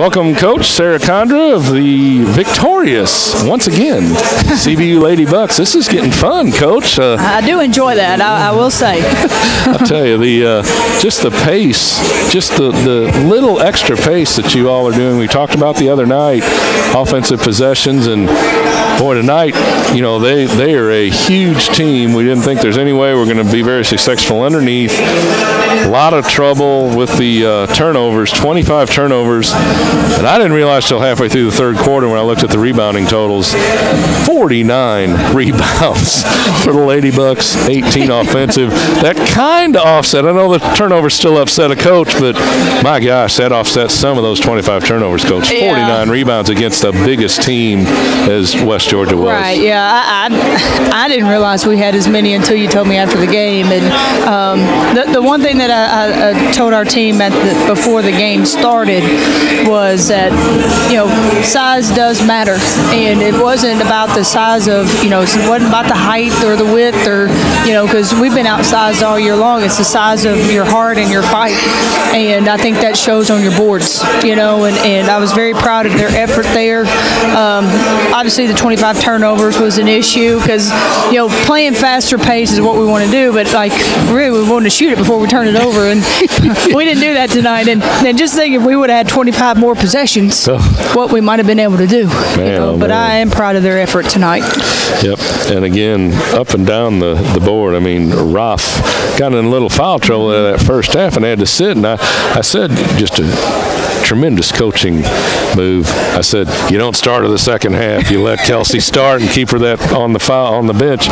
Welcome, Coach Sarah Condra of the victorious, once again, CVU Lady Bucks. This is getting fun, Coach. I do enjoy that, I will say. I tell you, just the pace, just the little extra pace that you all are doing. We talked about the other night, offensive possessions, and boy, tonight, you know, they are a huge team. We didn't think there's any way we're going to be very successful underneath. A lot of trouble with the turnovers, 25 turnovers. And I didn't realize till halfway through the third quarter when I looked at the rebounding totals, 49 rebounds for the Lady Bucks, 18 offensive. That kind of offset. I know the turnovers still upset a coach, but my gosh, that offsets some of those 25 turnovers, Coach. 49 rebounds against the biggest team as West Georgia was. Right, yeah. I didn't realize we had as many until you told me after the game. And the one thing that I told our team before the game started was that, you know, size does matter. And it wasn't about the size of, you know, it wasn't about the height or the width or, you know, because we've been outsized all year long. It's the size of your heart and your fight. And I think that shows on your boards, you know, and I was very proud of their effort there. Obviously, the 25 turnovers was an issue because, you know, playing faster pace is what we want to do, but, like, really we wanted to shoot it before we turn it over, and we didn't do that tonight. And just think if we would have had 25 more possessions, what we might have been able to do. Man, you know? But I am proud of their effort tonight. Yep, and again, up and down the board. I mean, Roth got in a little foul trouble in that first half and had to sit, and I said just a tremendous coaching move. I said, you don't start in the second half. You let Kelsey start and keep her on the bench.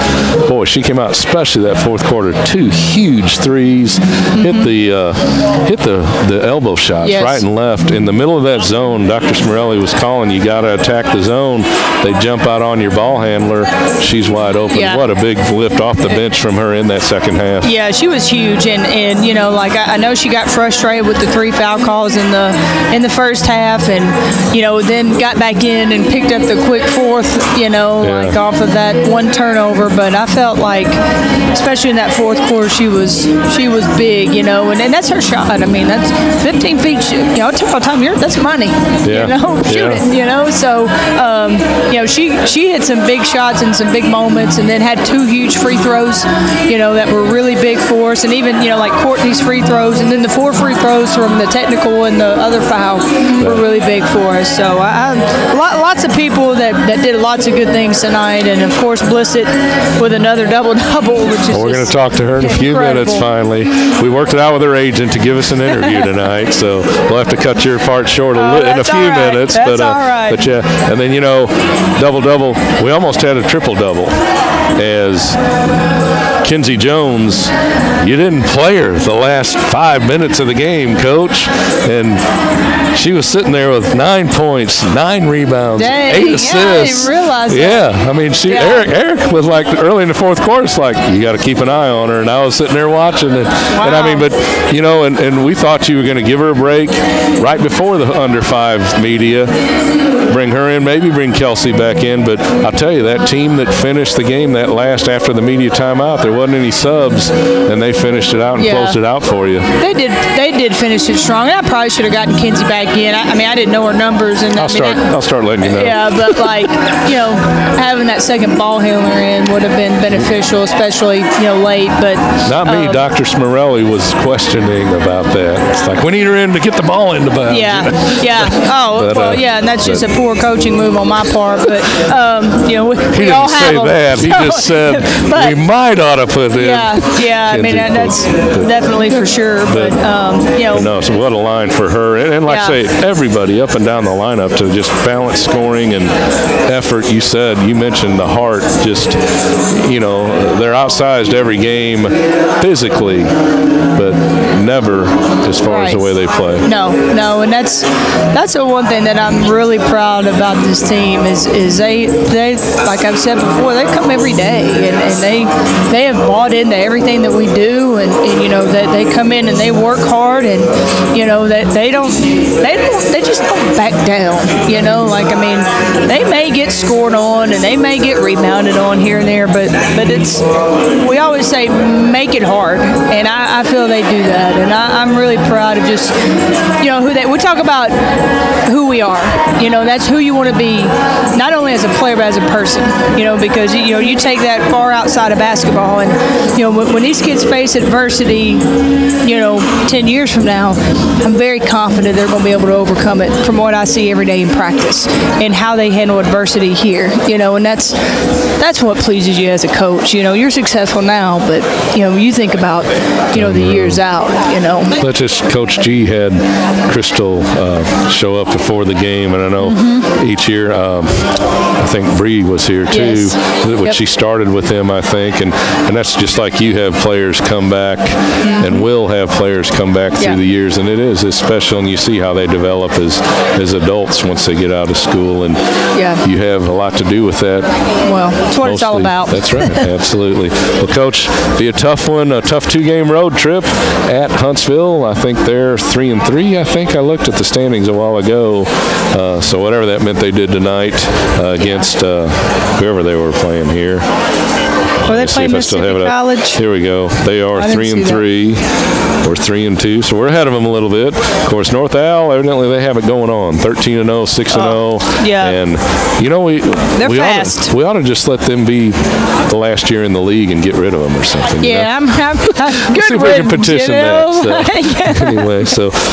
Boy, she came out, especially that fourth quarter, 2 huge threes, hit the elbow shots right and left. In the middle of that zone, Dr. Smirelli was calling, you got to attack the zone. They jump out on your ball handler. She's wide open. Yeah. What a big lift off the bench from her in that second half. Yeah, she was huge. And you know, like I know she got frustrated with the 3 foul calls in the first half, and, you know, then got back in and picked up the quick fourth, you know, like off of that 1 turnover. But I felt like, especially in that fourth quarter, she was big, you know, and that's her shot. I mean, that's 15 feet, you know, all the time, that's money, you know, shoot it, you know. So, you know, she hit some big shots and some big moments, and then had 2 huge free throws, you know, that were really big for us. And even, you know, like Courtney's free throws, and then the 4 free throws from the technical and the other foul were really big for us. So lots of people that did lots of good things tonight, and of course Blissett with another double-double, which is we're going to talk to her in a few minutes. Finally, we worked it out with her agent to give us an interview tonight, so we'll have to cut your part short in a few minutes. That's all right. But yeah, and then, you know, double-double. We almost had a triple-double as Kinsey Jones, you didn't play her the last 5 minutes of the game, Coach, and she was sitting there with 9 points, 9 rebounds, 8 assists. Yeah, I didn't realize that. Yeah, I mean, Eric was like early in the fourth quarter, it's like, you got to keep an eye on her, and I was sitting there watching, and I mean, but, you know, and we thought you were going to give her a break right before the under 5 media, bring her in, maybe bring Kelsey back in, but I'll tell you, that team that finished the game that last after the media timeout, there wasn't any subs, and they finished it out and closed it out for you. They did finish it strong. I probably should have gotten Kinsey back in. I mean, I didn't know her numbers, and I'll start letting you know. Yeah, but, like, you know, having that second ball handler in would have been beneficial, especially, you know, late. But not me. Dr. Smirelli was questioning about that. It's like, we need her in to get the ball in the bounds. Yeah, yeah. Oh, well, yeah, and that's just a poor coaching move on my part. But you know, we all have them. He didn't say that. He just said we might ought to put in. Yeah. I mean, that's definitely for sure. But you know, no. So what a line for her, and like I say, everybody up and down the lineup to just balance scoring and effort. You mentioned the heart. Just, you know, they're outsized every game physically, but never as far as the way they play. No, and that's the one thing that I'm really proud about this team is they like I've said before, they come every day and they have bought into everything that we do, and you know that they come in and they work hard, and you know that they just don't back down. You know, like, I mean, they may get scored on and they may get rebounded on here and there, but it's, we always say make it hard, and I feel they do that, and I'm really proud of just, you know, we talk about who we are. That's who you want to be, not only as a player but as a person. Because you take that far outside of basketball, and when these kids face adversity, 10 years from now, I'm very confident they're going to be able to overcome it from what I see every day in practice and how they handle adversity here. And that's what pleases you as a coach. You're successful now, but you think about the years out. Let's just Coach G had Crystal show up before the game, and I know each year I think Bree was here too, which she started with him, I think, and that's just like you have players come back and will have players come back through the years, and it's special, and you see how they develop as adults once they get out of school, and you have a lot to do with that. Well, that's what it's all about. That's right, absolutely. Well, Coach, be a tough one, a tough 2-game road trip at Huntsville. I think they're 3-3. I think I looked at the standings a while ago, so whatever that meant they did tonight against whoever they were playing here. Well, they play Mississippi College. Here we go. They are 3-3. We're 3-2, so we're ahead of them a little bit. Of course, North Al, evidently they have it going on. 13-0, 6-0. And they're fast. We ought to just let them be the last year in the league and get rid of them or something. Yeah, I'm good. See if we can petition that. So. Anyway,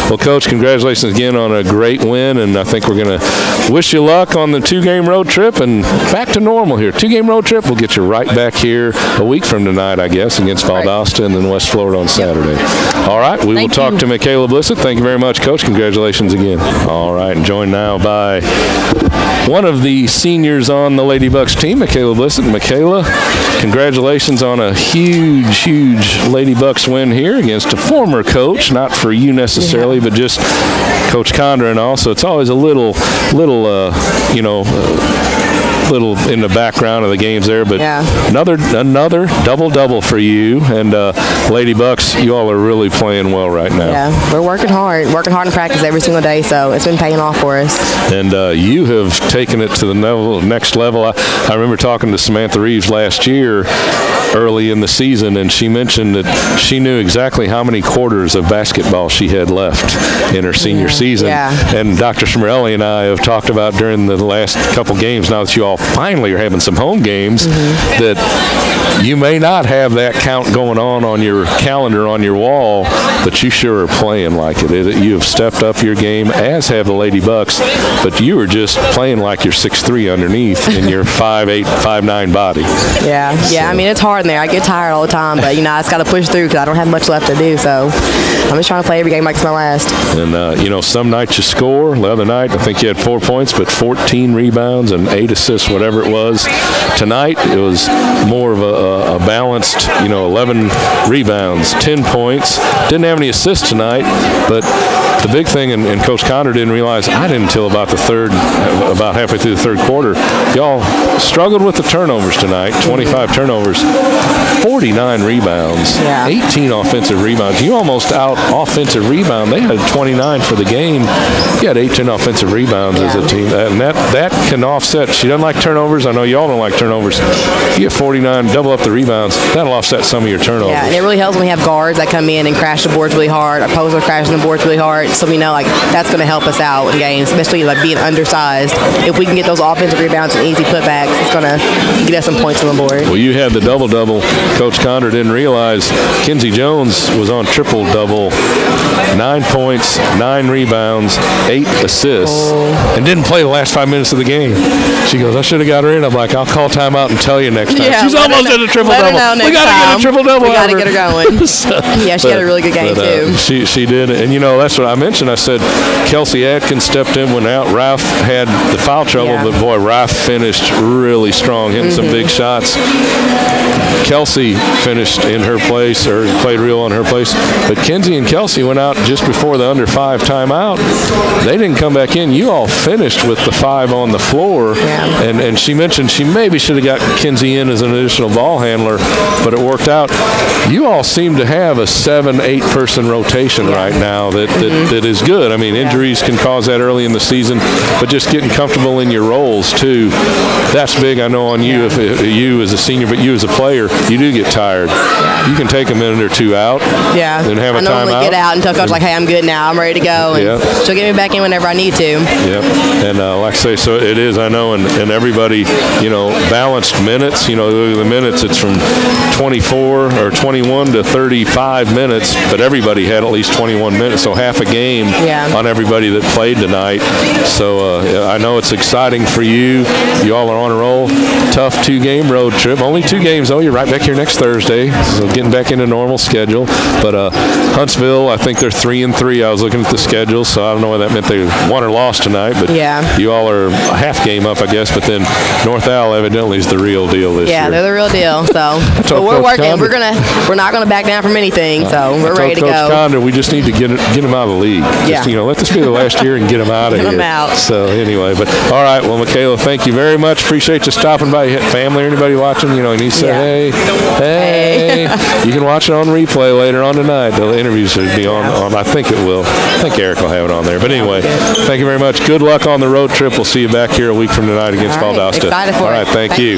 well, Coach, congratulations again on a great win, and I think we're going to wish you luck on the 2-game road trip and back to normal here. 2-game road trip, we'll get you right back here a week from tonight, I guess, against Valdosta and then West Florida on Saturday. All right, we will talk to Mikaela Blissett. Thank you very much, Coach. Congratulations again. All right, and joined now by one of the seniors on the Lady Bucks team, Mikaela Blissett. Mikaela, congratulations on a huge, huge Lady Bucks win here against a former coach, not for you necessarily, but just Coach Condra and all. So it's always a little in the background of the games there, but another double for you, and Lady Bucks, you all are really playing well right now. Yeah, we're working hard in practice every single day, so it's been paying off for us. And you have taken it to the next level. I remember talking to Samantha Reeves last year early in the season, and she mentioned that she knew exactly how many quarters of basketball she had left in her senior season. And Dr. Schmirelli and I have talked about during the last couple games, now that you all finally are having some home games, that you may not have that count going on your calendar on your wall, but you sure are playing like it. You have stepped up your game, as have the Lady Bucks, but you are just playing like you're 6'3" underneath in your 5'8", 5'9" body. I mean, it's hard in there. I get tired all the time, but I just got to push through because I don't have much left to do, so I'm just trying to play every game like it's my last. And some nights you score. The other night I think you had 4 points, but 14 rebounds and 8 assists, whatever it was. Tonight it was more of a balanced, 11 rebounds, 10 points. Didn't have any assists tonight, but the big thing, and Coach Condra didn't realize, I didn't until about halfway through the third quarter, y'all struggled with the turnovers tonight, 25 turnovers, 49 rebounds, 18 offensive rebounds. You almost out offensive rebound. They had 29 for the game. You had 18 offensive rebounds as a team, and that can offset. She doesn't like turnovers. I know y'all don't like turnovers. You get 49, double up the rebounds, that'll offset some of your turnovers. Yeah, and it really helps when we have guards that come in and crash the boards really hard. Our opposers crashing the boards really hard. So we know that's going to help us out in games, especially being undersized. If we can get those offensive rebounds and easy putbacks, it's going to get us some points on the board. Well, you had the double-double. Coach Condra didn't realize Kinsey Jones was on triple-double, 9 points, 9 rebounds, 8 assists, and didn't play the last 5 minutes of the game. She goes, I should have got her in. I'm like, I'll call timeout and tell you next time. Yeah, she's almost at a triple-double. We got to get a triple-double. We got to get her going. She had a really good game, too. She did, and that's what I mentioned. I said Kelsey Atkins stepped in when out. Ralph had the foul trouble, but boy, Ralph finished really strong, hitting some big shots. Kelsey finished in her place, or played real on her place. But Kinsey and Kelsey went out just before the under 5 timeout. They didn't come back in. You all finished with the 5 on the floor. And she mentioned she maybe should have got Kinsey in as an additional ball handler, but it worked out. You all seem to have a 7-8 person rotation right now that is good. I mean, injuries can cause that early in the season, but just getting comfortable in your roles too, that's big. I know on you, if you as a senior, but you as a player, you do get tired. You can take a minute or two out and have a timeout. I normally get out until Coach like, hey, I'm good now. I'm ready to go. And she'll get me back in whenever I need to. Yep. And like I say, so it is, I know, and everybody, balanced minutes. The minutes, it's from 24 or 21 to 35 minutes, but everybody had at least 21 minutes, so half a game on everybody that played tonight. So I know it's exciting for you. You all are on a roll. Tough 2-game road trip. Only 2 games, though. You're right back here next Thursday, so getting back into normal schedule. But Huntsville, I think they're 3-3. I was looking at the schedule, so I don't know whether that meant they won or lost tonight. But you all are a half game up, I guess. But then North Al evidently is the real deal this year. Yeah, they're the real deal. So, but we're working. Condra, we're not going to back down from anything. So we're ready to go. Coach Condra, we just need to get him out of the league. Just, let this be the last year and get him out of here. Get him out. So anyway, but all right. Well, Mikaela, thank you very much. Appreciate you stopping by. Family or anybody watching, and you say, hey. You can watch it on replay later on tonight. The interviews will be on. I think it will. I think Eric will have it on there. But anyway, thank you very much. Good luck on the road trip. We'll see you back here a week from tonight against Valdosta. Excited for it. All right. Thank you.